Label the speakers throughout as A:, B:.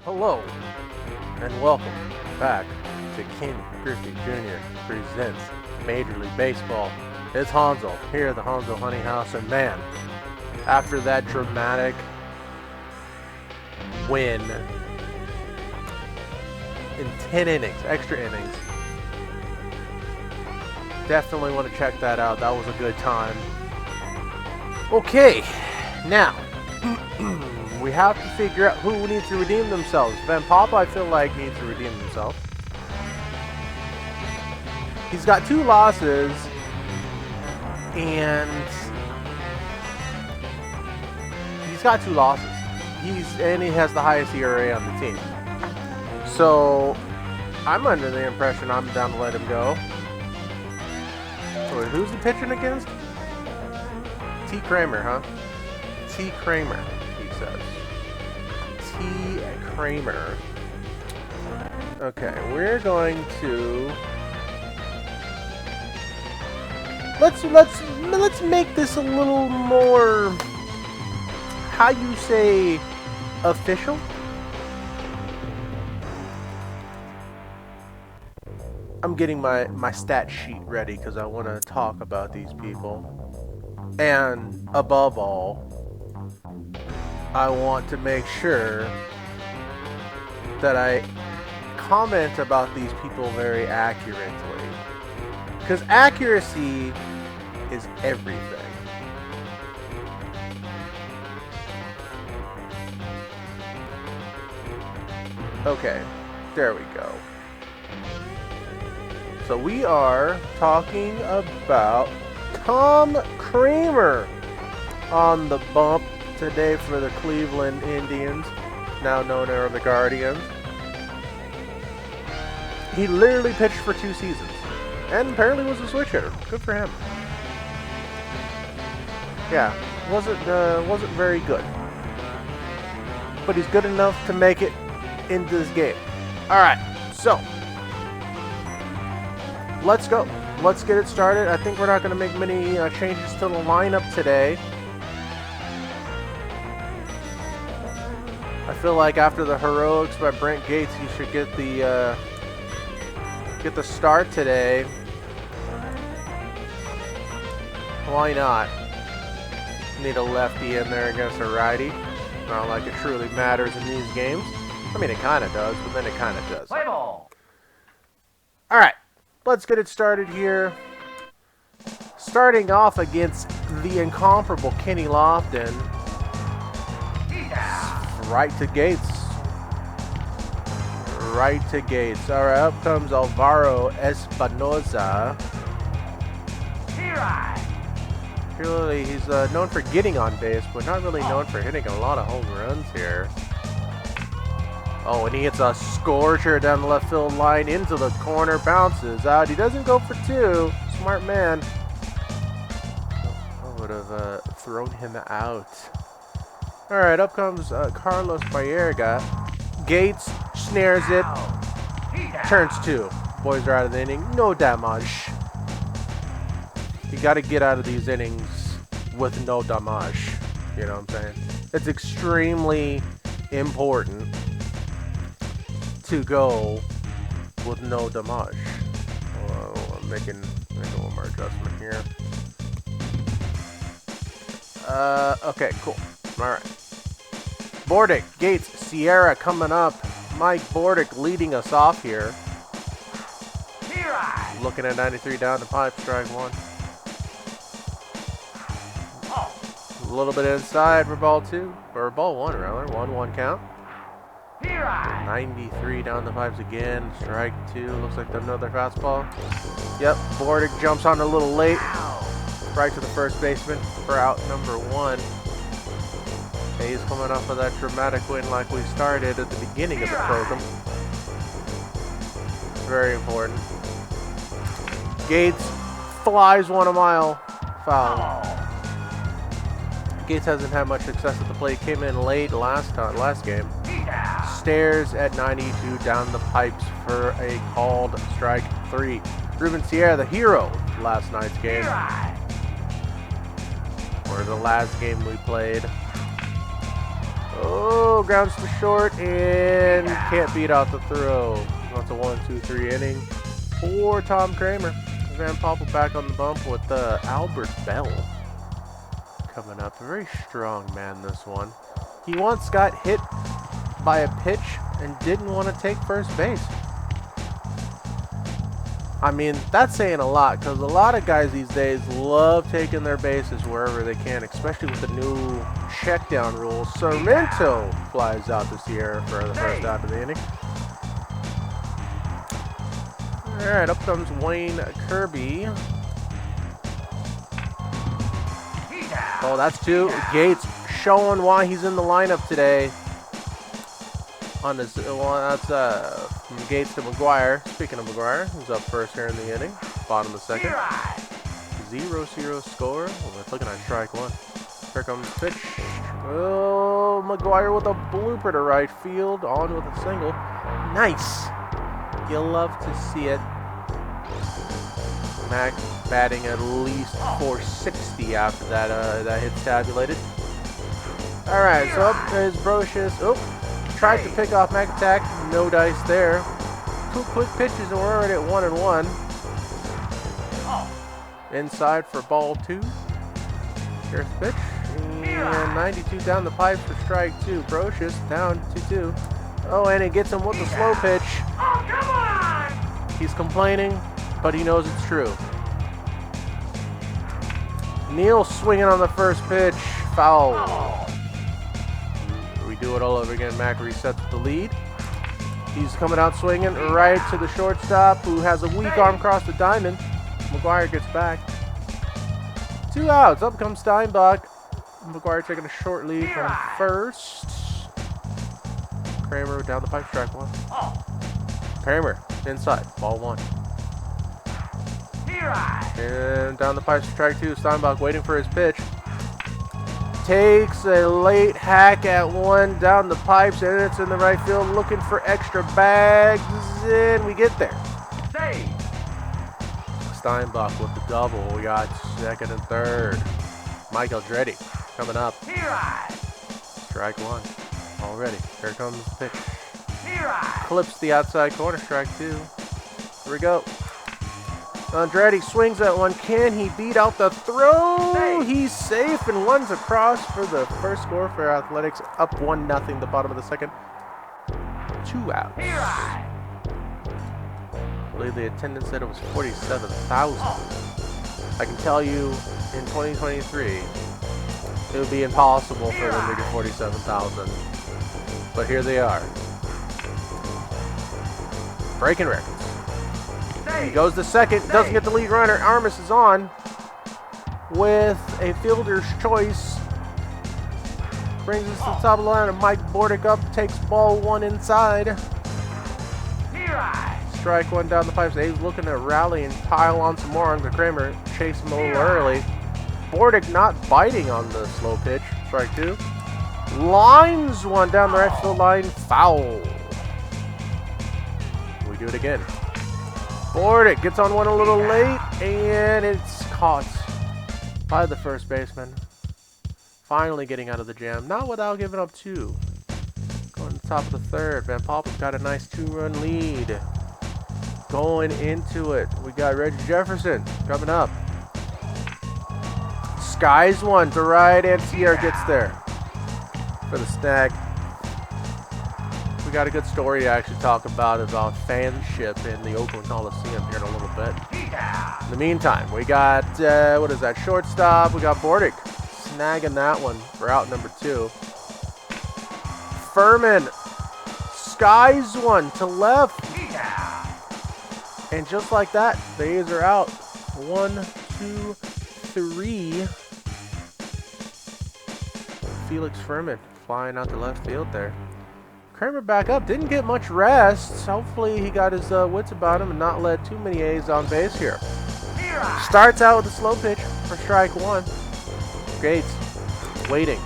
A: Hello, and welcome back to Ken Griffey Jr. presents Major League Baseball. It's Hanzo here at the Hanzo Honey House, and man, after that dramatic win in 10 innings, extra innings, definitely want to check that out. That was a good time. Okay, now we have to figure out who needs to redeem themselves. Van Papa, I feel like, needs to redeem himself. He's got 2 losses, and he has the highest ERA on the team. So I'm under the impression I'm down to let him go. So who's he pitching against? T. Kramer, huh? T. Kramer, he says. T. Kramer. Okay, we're going to let's make this a little more, how you say, official. I'm getting my stat sheet ready because I want to talk about these people. And above all, I want to make sure that I comment about these people very accurately. Because accuracy is everything. Okay, there we go. So we are talking about Tom Kramer on the bump today for the Cleveland Indians, now known as the Guardians. He literally pitched for 2 seasons, and apparently was a switch hitter. Good for him. Yeah, wasn't very good, but he's good enough to make it into this game. All right, so let's go. Let's get it started. I think we're not going to make many changes to the lineup today. I feel like after the heroics by Brent Gates, he should get the start today. Why not? Need a lefty in there against a righty. Not like it truly matters in these games. I mean, it kind of does, but then it kind of does.
B: Play ball.
A: All right. Let's get it started here. Starting off against the incomparable Kenny Lofton. Right to Gates. Right to Gates. All right, up comes Alvaro Espinoza. Clearly, he's known for getting on base, but not really known for hitting a lot of home runs here. Oh, and he hits a scorcher down the left field line into the corner, bounces out. He doesn't go for 2. Smart man. I would have thrown him out. All right, up comes Carlos Baerga. Gates snares it. Turns 2. Boys are out of the inning. No damage. You got to get out of these innings with no damage. You know what I'm saying? It's extremely important to go with no damage. Well, I'm making one more adjustment here. Okay, cool. All right. Bordick, Gates, Sierra coming up. Mike Bordick leading us off here. Looking at 93 down the pipe, strike 1. A little bit inside for ball 2, or ball 1 rather. 1-1 count. 93 down the pipes again. Strike 2. Looks like another fastball. Yep. Bordick jumps on a little late. Right to the first baseman for out number 1. He's coming off of that dramatic win like we started at the beginning of the program. Very important. Gates flies 1 a mile. Foul. Gates hasn't had much success at the plate. Came in late last game. Stares at 92 down the pipes for a called strike 3. Ruben Sierra, the hero last night's game. Or the last game we played. Oh, grounds to short, and can't beat out the throw. That's a 1-2-3 inning for Tom Kramer. Van Poppel back on the bump with Albert Bell coming up. A very strong man, this one. He once got hit by a pitch and didn't want to take first base. I mean, that's saying a lot, because a lot of guys these days love taking their bases wherever they can, especially with the new check down rules. Sorrento flies out to Sierra for the first out of the inning. Alright, up comes Wayne Kirby. Oh, that's two. Gates showing why he's in the lineup today. On this, well, that's from Gates to McGuire. Speaking of McGuire, who's up first here in the inning. Bottom of the second. 0-0 score. Well, we're looking at strike one. Here comes the pitch. Oh, McGuire with a blooper to right field. On with a single. Nice. You love to see it. Mac batting at least 460 after that hit's tabulated. All right, so up is Brocious. Oh, tried to pick off Mac attack. No dice there. Two quick pitches and we're already at 1-1. Inside for ball two. Here's the pitch. And 92 down the pipes for strike two. Brocious down 2-2. Oh, and it gets him with the slow pitch.
B: Oh, come on!
A: He's complaining, but he knows it's true. Neal swinging on the first pitch. Foul. We do it all over again. Mac resets the lead. He's coming out swinging right to the shortstop, who has a weak arm across the diamond. McGuire gets back. 2 outs. Up comes Steinbach. McGuire taking a short lead from first. Kramer down the pipe, strike one. Kramer inside, ball one. And down the pipe, strike two. Steinbach waiting for his pitch. Takes a late hack at one down the pipes, and it's in the right field, looking for extra bags, and we get there. Steinbach with the double. We got second and third. Mike Eldreddy coming up. Strike one already. Here comes the pitch. Clips the outside corner, strike two. Here we go. Andretti swings that one. Can he beat out the throw? He's safe and runs across for the first score for Athletics. Up 1-0, the bottom of the second. 2 outs. I believe the attendance said it was 47,000. I can tell you in 2023, it would be impossible for them to get 47,000. But here they are. Breaking records. He goes to second, doesn't get the lead runner. Armas is on with a fielder's choice. Brings us to the top of the line, and Mike Bordick up, takes ball one inside. Strike one down the pipes. Abe's looking to rally and pile on some more. The Kramer chase him a little early. Bordick not biting on the slow pitch. Strike two. Lines one down the right field line. Foul. We do it again. Bordick gets on one a little late, and it's caught by the first baseman. Finally getting out of the jam. Not without giving up two. Going to the top of the third. Van Poppel's got a nice 2-run lead. Going into it. We got Reggie Jefferson coming up. Skies one to right, and Sierra gets there for the snag. We got a good story to actually talk about fanship in the Oakland Coliseum here in a little bit. In the meantime, we got, what is that, shortstop. We got Bordick snagging that one for out number 2. Furman skies one to left. And just like that, the A's are out. 1, 2, 3. Felix Furman flying out to left field there. Kramer back up, didn't get much rest. Hopefully he got his wits about him and not let too many A's on base here. Starts out with a slow pitch for strike one. Gates waiting.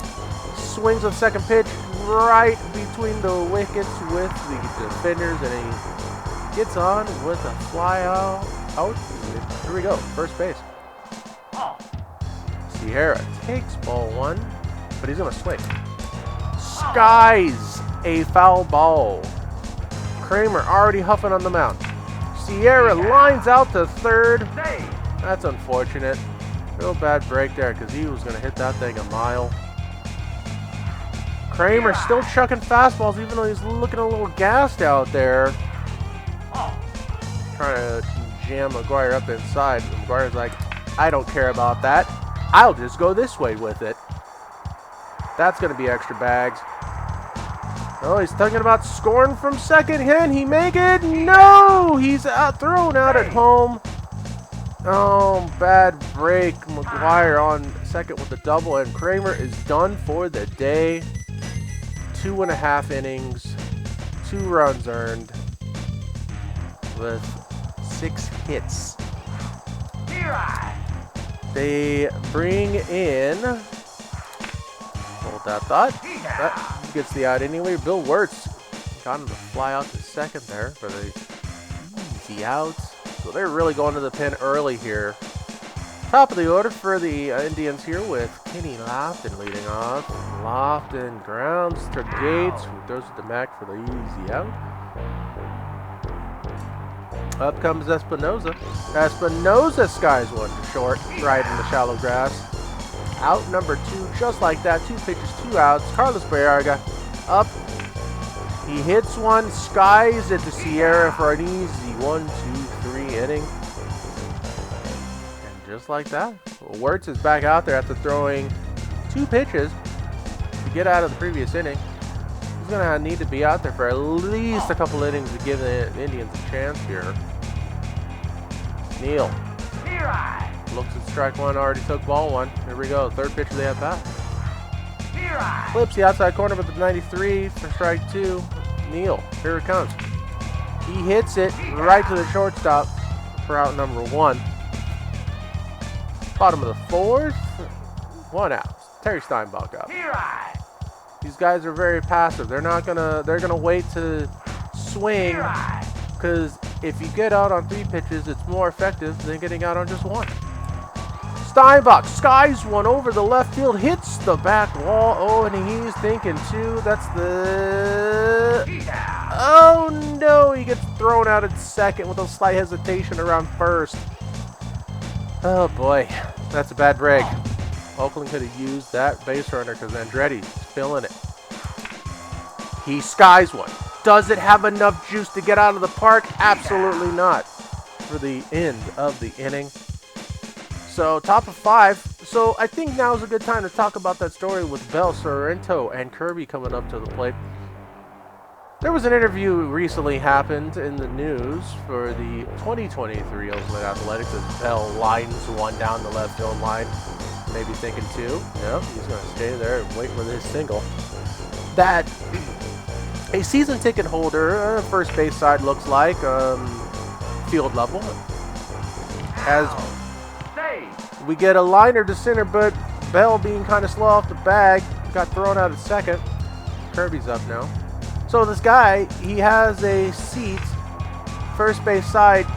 A: Swings a second pitch right between the wickets with the defenders, and he gets on with a fly out. Here we go, first base. Sierra takes ball one, but he's gonna swing. Skies a foul ball. Kramer already huffing on the mound. Sierra lines out to third. That's unfortunate. Real bad break there because he was going to hit that thing a mile. Kramer still chucking fastballs even though he's looking a little gassed out there. Trying to jam McGuire up inside. McGuire's like, I don't care about that. I'll just go this way with it. That's going to be extra bags. Oh, he's talking about scoring from second. Can he make it? No! He's thrown out at home. Oh, bad break. McGuire on second with a double, and Kramer is done for the day. 2.5 innings, 2 runs earned with 6 hits. They bring in, hold that thought, that gets the out anyway. Bill Wirtz got him to fly out to second there for the easy outs. So they're really going to the pen early here. Top of the order for the Indians here with Kenny Lofton leading off. Lofton grounds to Gates, who throws it to Mac for the easy out. Up comes Espinoza. Espinoza skies one to short, right in the shallow grass. Out number 2, just like that. 2 pitches, 2 outs. Carlos Baerga up. He hits one, skies it to Sierra for an easy 1, 2, 3 inning. And just like that, Wirtz is back out there after throwing 2 pitches to get out of the previous inning. He's going to need to be out there for at least a couple innings to give the Indians a chance here. Neal looks at strike 1, already took ball 1. Here we go, 3rd pitch of the at-bat. Flips the outside corner with the 93 for strike 2. Neal, here it comes. He hits it right to the shortstop for out number 1. Bottom of the 4th, 1 out. Terry Steinbach up. These guys are very passive. They're gonna wait to swing because if you get out on 3 pitches, it's more effective than getting out on just 1. Steinbach skies one over the left field, hits the back wall. Oh, and he's thinking 2. That's the... Oh, no. He gets thrown out at second with a slight hesitation around first. Oh, boy. That's a bad break. Oakland could have used that base runner because Andretti's feeling it. He skies one. Does it have enough juice to get out of the park? Absolutely not. For the end of the inning. So, top of 5. So, I think now is a good time to talk about that story with Bell, Sorrento, and Kirby coming up to the plate. There was an interview recently happened in the news for the 2023 Oakland Athletics as Bell lines one down the left field line. Maybe thinking 2. Nope, he's going to stay there and wait for his single. That a season ticket holder, first base side looks like, field level. As we get a liner to center, but Bell being kind of slow off the bag, got thrown out at second. Kirby's up now. So this guy, he has a seat, first base side.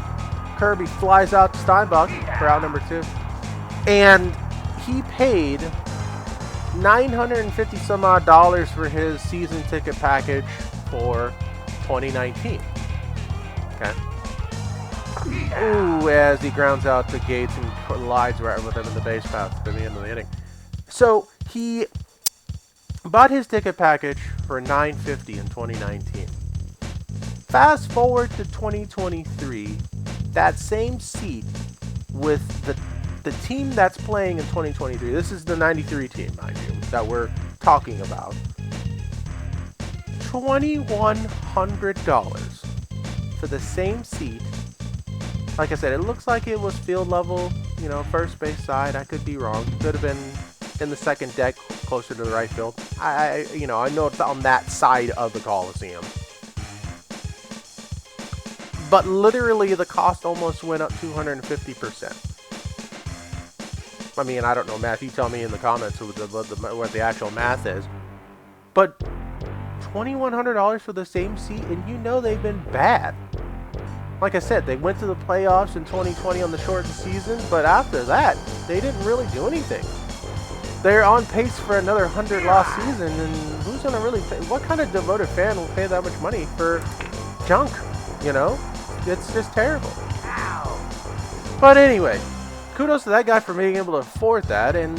A: Kirby flies out to Steinbach for out number 2. And he paid $950 some odd for his season ticket package for 2019. Okay. Ooh, as he grounds out the Gates and collides right with him in the base path at the end of the inning. So he bought his ticket package for $950 in 2019. Fast forward to 2023, that same seat with the team that's playing in 2023. This is the 93 team, mind you, that we're talking about. $2,100 for the same seat. Like I said, it looks like it was field level, first base side. I could be wrong. Could have been in the second deck, closer to the right field. I know it's on that side of the Coliseum. But literally, the cost almost went up 250%. I mean, I don't know math. You tell me in the comments what the actual math is. But $2,100 for the same seat, and they've been bad. Like I said, they went to the playoffs in 2020 on the shortened season, but after that, they didn't really do anything. They're on pace for another 100-loss season, and who's going to really pay? What kind of devoted fan will pay that much money for junk, you know? It's just terrible. But anyway, kudos to that guy for being able to afford that, and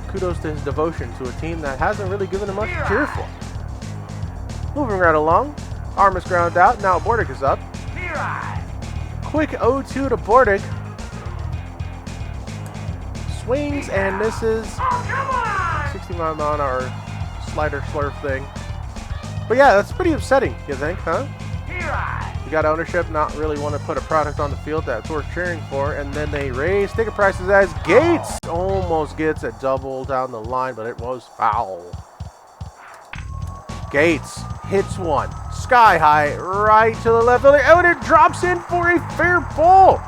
A: kudos to his devotion to a team that hasn't really given him much to cheer for. Moving right along, arm is ground out, now Bordick is up. Quick 0-2 to Bordick. Swings and misses. 60-mile-an-hour slider slurf thing. But yeah, that's pretty upsetting, you think, huh? You got ownership not really want to put a product on the field that's worth cheering for, and then they raise ticket prices as Gates almost gets a double down the line, but it was foul. Gates hits one, sky high, right to the left fielder, and it drops in for a fair ball.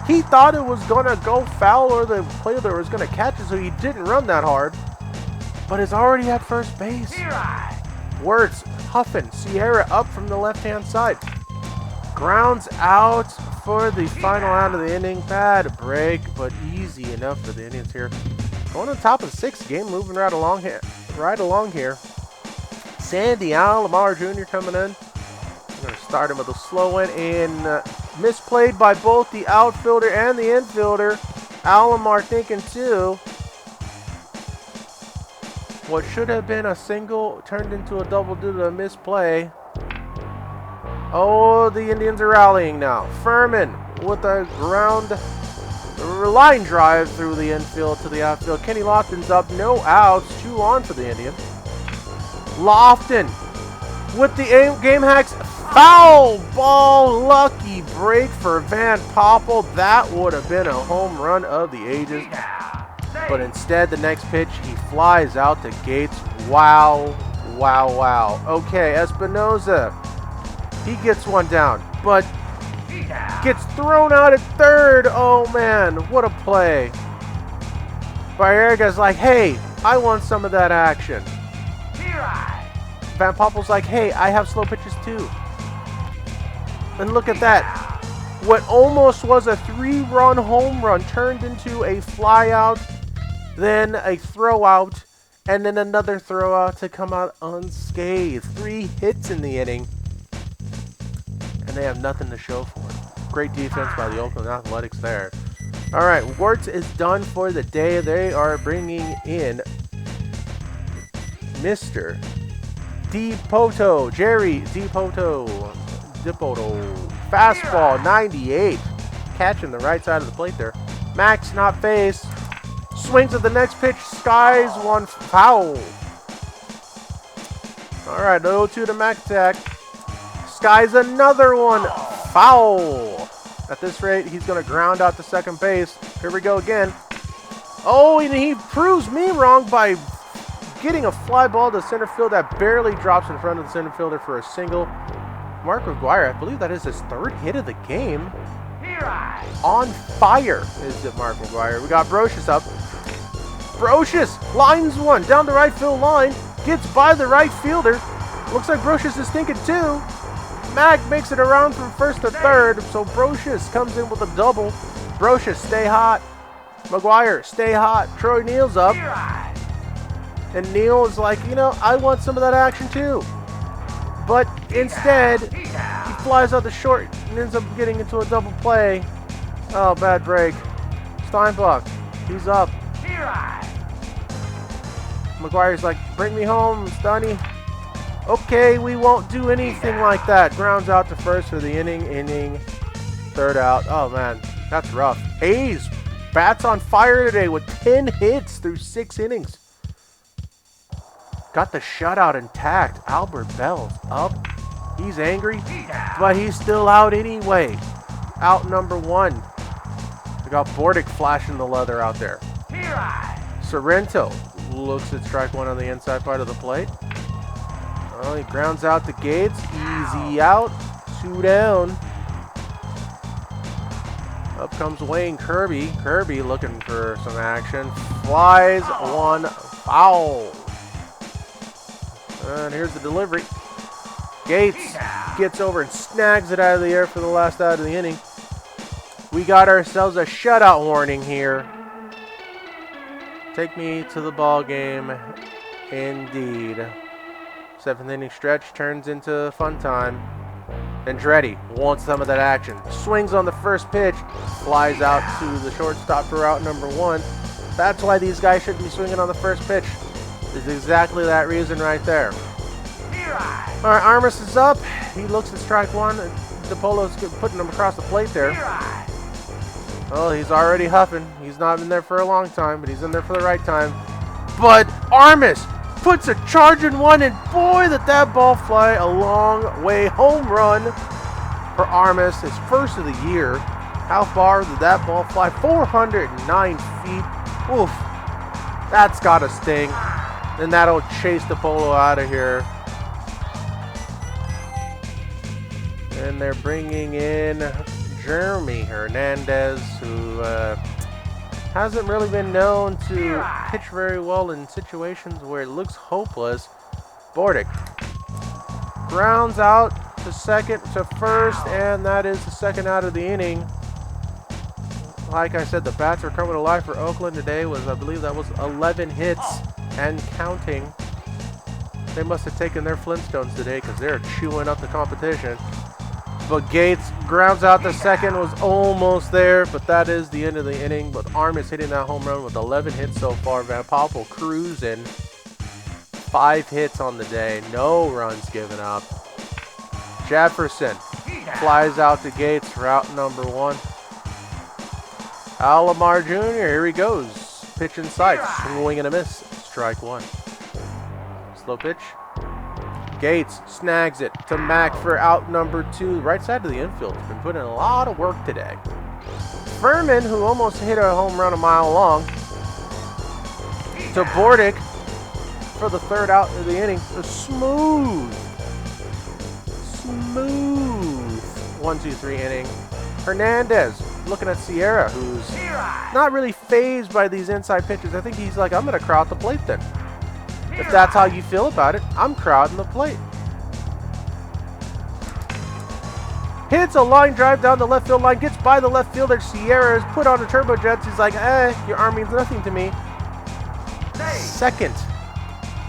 A: He thought it was going to go foul or the player was going to catch it, so he didn't run that hard. But it's already at first base. Wirtz, huffing, Sierra up from the left-hand side. Grounds out for the final out of the inning. Bad break, but easy enough for the Indians here. Going on top of the sixth game, moving right along here. Sandy Alomar Jr. coming in. I'm going to start him with a slow one and misplayed by both the outfielder and the infielder. Alomar thinking too. What should have been a single turned into a double due to a misplay. Oh, the Indians are rallying now. Furman with a line drive through the infield to the outfield. Kenny Lofton's up, no outs, 2 on for the Indians. Lofton with the game hacks, foul ball, lucky break for Van Poppel. That would have been a home run of the ages. But instead, the next pitch, he flies out to Gates. Wow, wow, wow. Okay, Espinoza, he gets one down, but gets thrown out at third. Oh, man, what a play. Baerga's like, hey, I want some of that action. Van Poppel's like, hey, I have slow pitches too. And look at that. What almost was a 3-run home run turned into a fly out, then a throw out, and then another throw out to come out unscathed. 3 hits in the inning, and they have nothing to show for it. Great defense by the Oakland Athletics there. All right, Wirtz is done for the day. They are bringing in Mr. Jerry Dipoto. Fastball, 98. Catching the right side of the plate there. Max not face. Swings at the next pitch. Skies one foul. All right, 0-2 to Max attack. Skies another one foul. At this rate, he's going to ground out to second base. Here we go again. Oh, and he proves me wrong by getting a fly ball to center field that barely drops in front of the center fielder for a single. Mark McGwire, I believe that is his 3rd hit of the game. On fire is it, Mark McGwire. We got Brocious up. Brocious lines one down the right field line. Gets by the right fielder. Looks like Brocious is thinking too. Mac makes it around from first to third, so Brocious comes in with a double. Brocious, stay hot. McGwire, stay hot. Troy Neal's up. And Neal is like, you know, I want some of that action too. But instead, he flies out the short and ends up getting into a double play. Oh, bad break. Steinbach, he's up. McGuire's like, bring me home, Stunny. Okay, we won't do anything like that. Grounds out to first for the inning, 3rd out. Oh, man, that's rough. Hayes bats on fire today with 10 hits through 6 innings. Got the shutout intact. Albert Bell's up. He's angry, but he's still out anyway. Out number 1. We got Bordick flashing the leather out there. Sorrento looks at strike 1 on the inside part of the plate. Oh, he grounds out the Gates. Easy out. 2 down. Up comes Wayne Kirby. Kirby looking for some action. Flies one foul. And here's the delivery. Gates gets over and snags it out of the air for the last out of the inning. We got ourselves a shutout warning here. Take me to the ball game. Indeed. 7th inning stretch turns into fun time. Andretti wants some of that action. Swings on the first pitch. Flies out to the shortstop for out number 1. That's why these guys shouldn't be swinging on the first pitch. It's exactly that reason right there. All right, Armas is up. He looks at strike 1. DePolo's putting him across the plate there. Well, he's already huffing. He's not been there for a long time, but he's in there for the right time. But Armas puts a charging one, and boy, did that ball fly a long way. Home run for Armas, his first of the year. How far did that ball fly? 409 feet. Oof. That's got to sting. And that'll chase DePolo out of here. And they're bringing in Jeremy Hernandez, who hasn't really been known to pitch very well in situations where it looks hopeless. Bordick grounds out to first, and that is the second out of the inning. Like I said, the bats are coming to life for Oakland today. I believe that was 11 hits and counting. They must have taken their Flintstones today because they're chewing up the competition. But Gates grounds out to second, was almost there, but that is the end of the inning. But Armas hitting that home run with 11 hits so far. Van Poppel cruising. 5 hits on the day, no runs given up. Jefferson flies out to Gates for out number 1. Alomar Jr., here he goes. Pitch inside, swing and a miss. Strike 1. Slow pitch. Gates snags it to Mack for out number 2. Right side of the infield. Has been putting in a lot of work today. Furman, who almost hit a home run a mile long, to Bordick for the third out of the inning. A smooth 1-2-3 inning. Hernandez looking at Sierra, who's not really phased by these inside pitches. I think he's like, I'm going to crowd the plate then. If that's how you feel about it, I'm crowding the plate. Hits a line drive down the left field line, gets by the left fielder. Sierra is put on the turbo jets. He's like, your arm means nothing to me. Second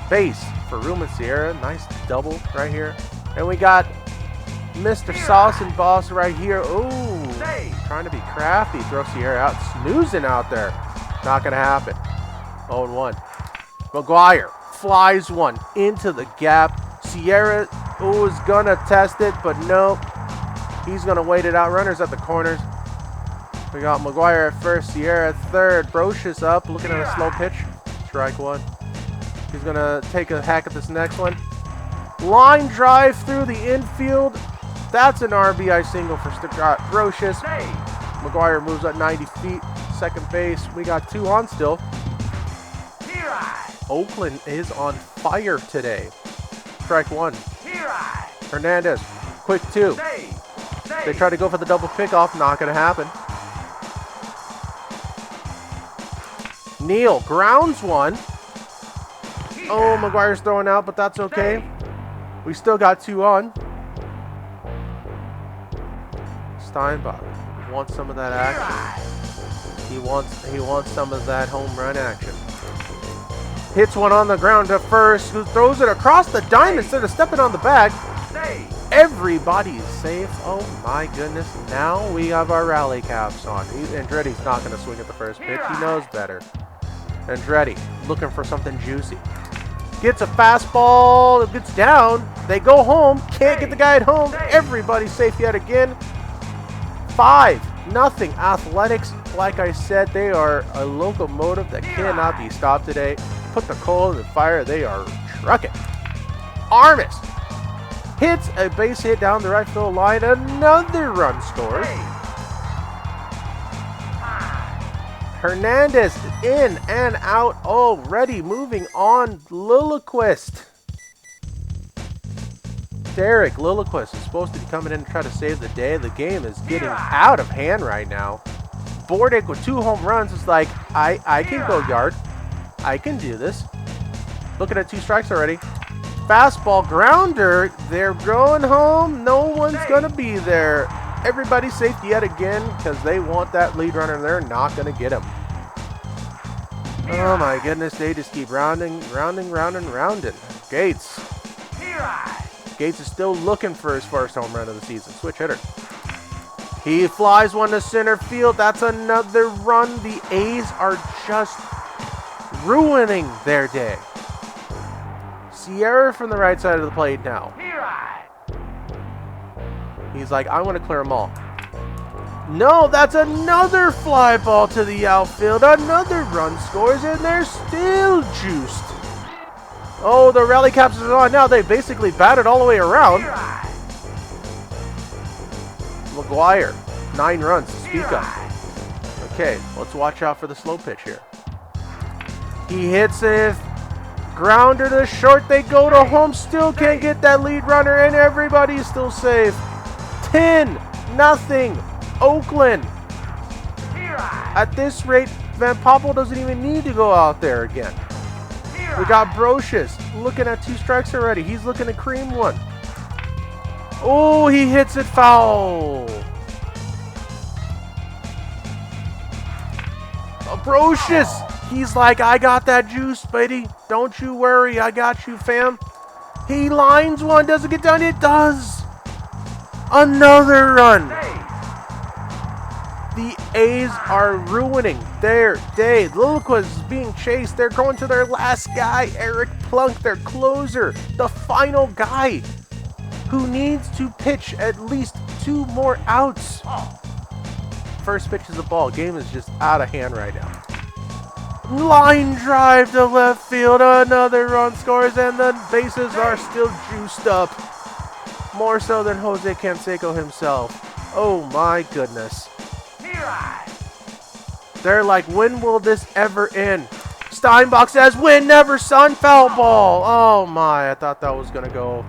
A: base for Ruben Sierra. Nice double right here. And we got Mr. Sauce and Boss right here. Ooh, trying to be crafty. Throw Sierra out, snoozing out there. Not going to happen. 0-1. McGuire flies one into the gap. Sierra is going to test it, but nope. He's going to wait it out. Runners at the corners. We got McGuire at first, Sierra at third. Brocious up, looking at a slow pitch. Strike 1. He's going to take a hack at this next one. Line drive through the infield. That's an RBI single for Brocious. McGuire moves at 90 feet. Second base. We got 2 on still. Oakland is on fire today. Strike 1. Hernandez, quick 2. They try to go for the double pickoff. Not going to happen. Neal grounds one. Oh, McGuire's throwing out, but that's okay. We still got 2 on. Steinbach wants some of that action. He wants some of that home run action. Hits one on the ground to first, who throws it across the diamond instead of stepping on the bag. Everybody is safe. Oh my goodness. Now we have our rally caps on. Andretti's not going to swing at the first pitch. He knows better. Andretti looking for something juicy. Gets a fastball. It gets down. They go home. Can't get the guy at home. Everybody's safe yet again. 5-0 Athletics. Like I said, they are a locomotive that cannot be stopped today. Put the coal in the fire. They are trucking. Armas hits a base hit down the right field line. Another run scored. Hernandez in and out already. Moving on. Lilliquist. Derek Lilliquist is supposed to be coming in to try to save the day. The game is getting out of hand right now. Bordick with 2 home runs is like, I can go yard. I can do this. Looking at 2 strikes already. Fastball grounder. They're going home. No one's going to be there. Everybody's safe yet again because they want that lead runner. They're not going to get him. Oh my goodness. They just keep rounding. Gates. Gates is still looking for his first home run of the season. Switch hitter. He flies one to center field. That's another run. The A's are just ruining their day. Sierra from the right side of the plate now. He's like, I want to clear them all. No, that's another fly ball to the outfield. Another run scores, and they're still juiced. Oh, the rally caps are on now. They basically batted all the way around. McGuire, 9 runs to speak of. Okay, let's watch out for the slow pitch here. He hits it. Grounder to short. They go to home. Still can't get that lead runner, and everybody's still safe. 10-0. Oakland. At this rate, Van Poppel doesn't even need to go out there again. We got Brocious looking at 2 strikes already. He's looking to cream one. Oh, he hits it foul. Brocious. He's like, I got that juice, buddy. Don't you worry. I got you, fam. He lines one. Does it get done? It does. Another run. The A's are ruining their day. Lilliquist is being chased. They're going to their last guy, Eric Plunk, their closer, the final guy who needs to pitch at least 2 more outs. First pitch is a ball. Game is just out of hand right now. Line drive to left field. Another run scores, and the bases are still juiced up. More so than Jose Canseco himself. Oh my goodness. They're like, when will this ever end? Steinbach says, win never, son. Foul ball. Oh my, I thought that was gonna go.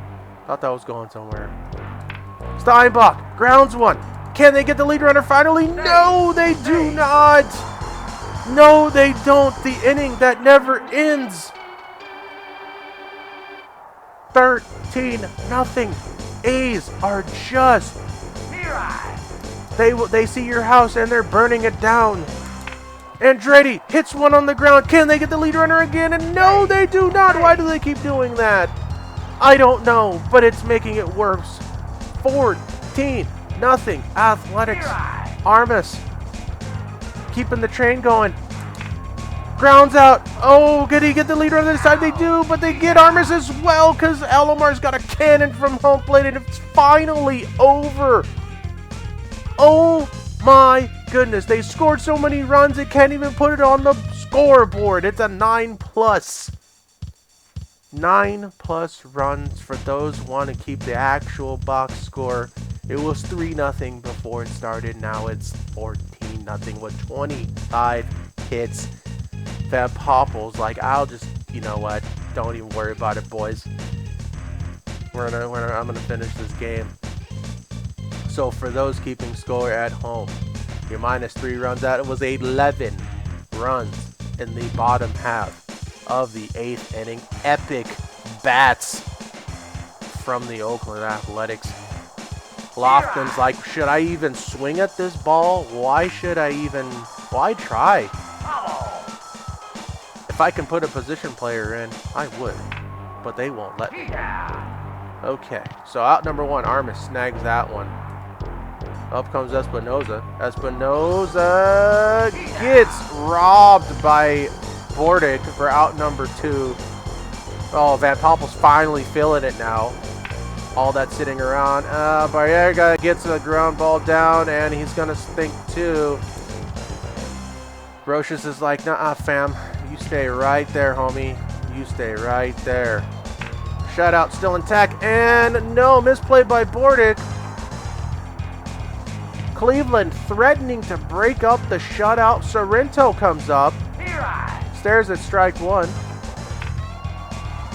A: Thought that was going somewhere. Steinbach grounds one. Can they get the lead runner finally? No, they do not. No, they don't. The inning that never ends. 13-0. A's are just. They see your house and they're burning it down. Andretti hits one on the ground. Can they get the lead runner again? And no, they do not. Why do they keep doing that? I don't know, but it's making it worse. 14-0. Athletics. Armas keeping the train going. Grounds out. Oh, did he get the lead runner this time? They do, but they get Armas as well because Alomar's got a cannon from home plate, and it's finally over. Oh my goodness, they scored so many runs they can't even put it on the scoreboard. It's a 9+. 9+ runs for those who want to keep the actual box score. It was 3-0 before it started. Now it's 14-0 with 25 hits. Van Poppel's like, I'll just, you know what? Don't even worry about it, boys. I'm gonna finish this game. So for those keeping score at home, you're -3 runs out. It was 11 runs in the bottom half of the 8th inning. Epic bats from the Oakland Athletics. Lofton's like, should I even swing at this ball? Why try? If I can put a position player in, I would. But they won't let me. Okay, so out number 1, Armas snags that one. Up comes Espinoza. Espinoza gets robbed by Bordick for out number 2. Oh, Van Poppel's finally feeling it now. All that sitting around. Barrera gets a ground ball down, and he's going to stink too. Brocious is like, nah, fam. You stay right there, homie. You stay right there. Shutout still intact, and no, misplay by Bordick. Cleveland threatening to break up the shutout. Sorrento comes up. Stares at strike 1.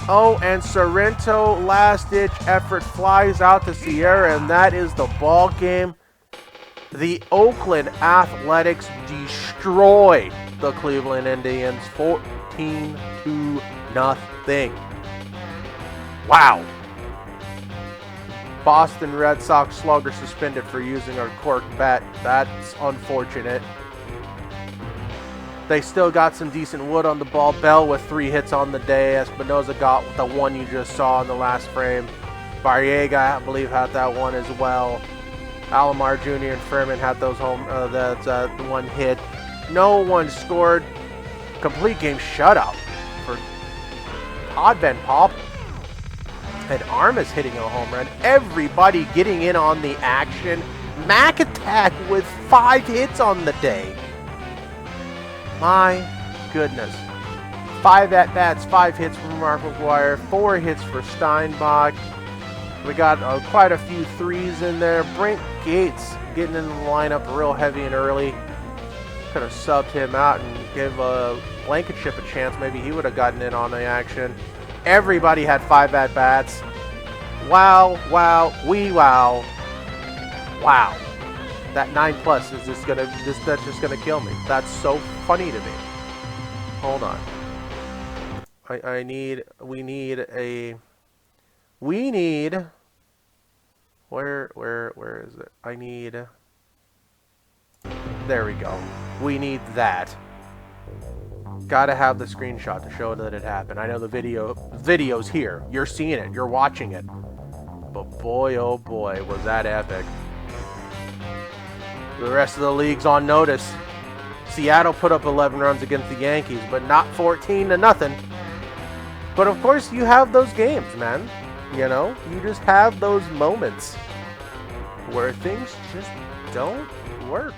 A: Oh, and Sorrento, last-ditch effort, flies out to Sierra, and that is the ball game. The Oakland Athletics destroy the Cleveland Indians 14-0. Wow. Boston Red Sox slugger suspended for using a cork bat. That's unfortunate. They still got some decent wood on the ball. Bell with 3 hits on the day. Espinoza got the one you just saw in the last frame. Barriega, I believe, had that one as well. Alomar Jr. and Furman had those that one hit. No one scored. Complete game shutout for Todd Van Pop. And Armas hitting a home run. Everybody getting in on the action. Mac Attack with 5 hits on the day. My goodness. 5 at-bats, 5 hits from Mark McGuire, 4 hits for Steinbach. We got quite a few threes in there. Brent Gates getting in the lineup real heavy and early. Could have subbed him out and give Blankenship a chance. Maybe he would have gotten in on the action. Everybody had 5 at-bats. Wow, wow, wow. Wow. That 9+ is just gonna that's just gonna kill me. That's so funny to me. Hold on. We need where is it? There we go. We need that. Gotta have the screenshot to show that it happened. I know the video's here. You're seeing it. You're watching it. But boy, oh boy, was that epic. The rest of the league's on notice. Seattle put up 11 runs against the Yankees, but not 14-0. But of course, you have those games, man. You know, you just have those moments where things just don't work.